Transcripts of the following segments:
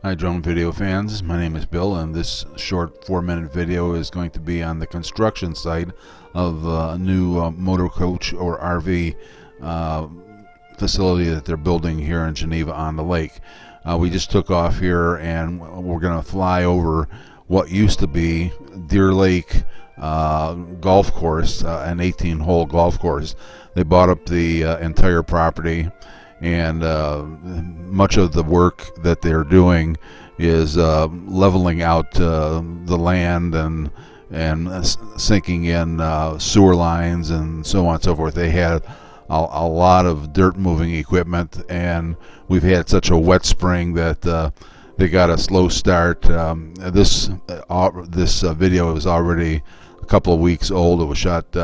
Hi drone video fans, my name is Bill, and this short 4-minute video is going to be on the construction site of a new Motorcoach or RV facility that they're building here in Geneva-on-the-Lake. We just took off here and we're going to fly over what used to be Deer Lake golf course, an 18-hole golf course. They bought up the entire property, and much of the work that they're doing is leveling out the land and sinking in sewer lines and so on and so forth. They had a lot of dirt moving equipment, and we've had such a wet spring that they got a slow start. This video is already a couple of weeks old. It was shot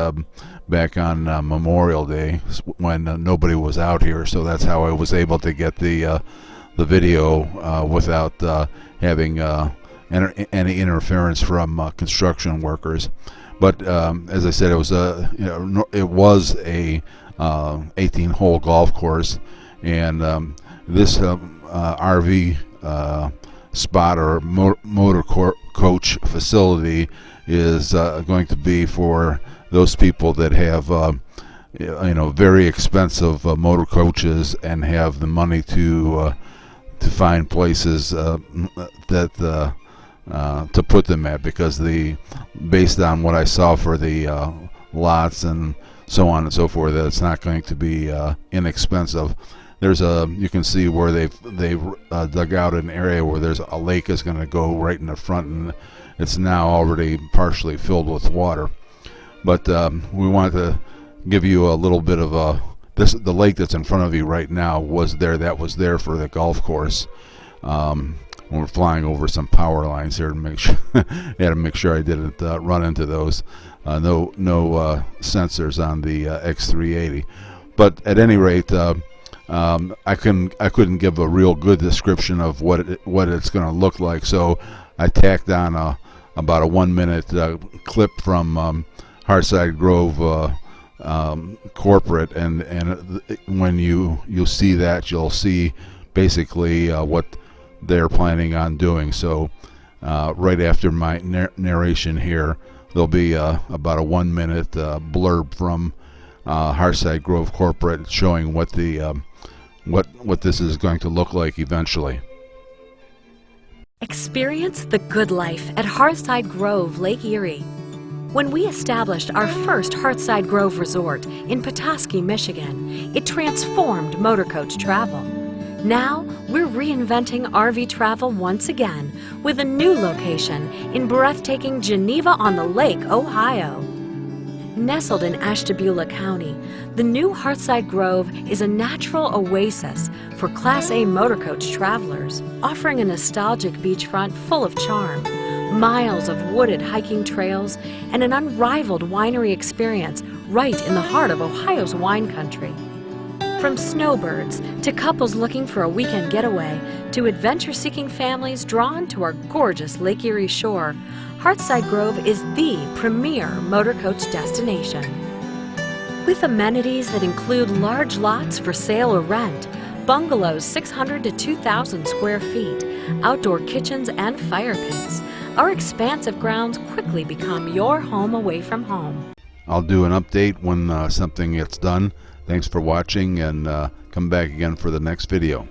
back on Memorial Day when nobody was out here, so that's how I was able to get the video without having any interference from construction workers. But as I said, it was a 18-hole golf course, and this RV spot or Motorcoach facility is going to be for those people that have very expensive motor coaches and have the money to find places that to put them at, because based on what I saw for the lots and so on and so forth, that it's not going to be inexpensive. There's you can see where they've dug out an area where there's a lake is going to go right in the front, and it's now already partially filled with water. But we wanted to give you a little bit of the lake that's in front of you right now was there. That was there for the golf course. We're flying over some power lines here to make sure had to make sure I didn't run into those. No sensors on the X380. But at any rate, I couldn't give a real good description of what it's going to look like. So I tacked on about a 1-minute clip from Hearthside Grove corporate, and when you see that, you'll see basically what they're planning on doing. So right after my narration here, there'll be about a 1-minute blurb from Hearthside Grove corporate showing what this is going to look like eventually. Experience the good life at Hearthside Grove, Lake Erie. When we established our first Hearthside Grove resort in Petoskey, Michigan, it transformed Motorcoach travel. Now, we're reinventing RV travel once again with a new location in breathtaking Geneva-on-the-Lake, Ohio. Nestled in Ashtabula County, the new Hearthside Grove is a natural oasis for Class A motorcoach travelers, offering a nostalgic beachfront full of charm, miles of wooded hiking trails, and an unrivaled winery experience right in the heart of Ohio's wine country. From snowbirds to couples looking for a weekend getaway to adventure-seeking families drawn to our gorgeous Lake Erie shore, Hearthside Grove is the premier motorcoach destination. With amenities that include large lots for sale or rent, bungalows 600 to 2,000 square feet, outdoor kitchens and fire pits, our expansive grounds quickly become your home away from home. I'll do an update when something gets done. Thanks for watching, and come back again for the next video.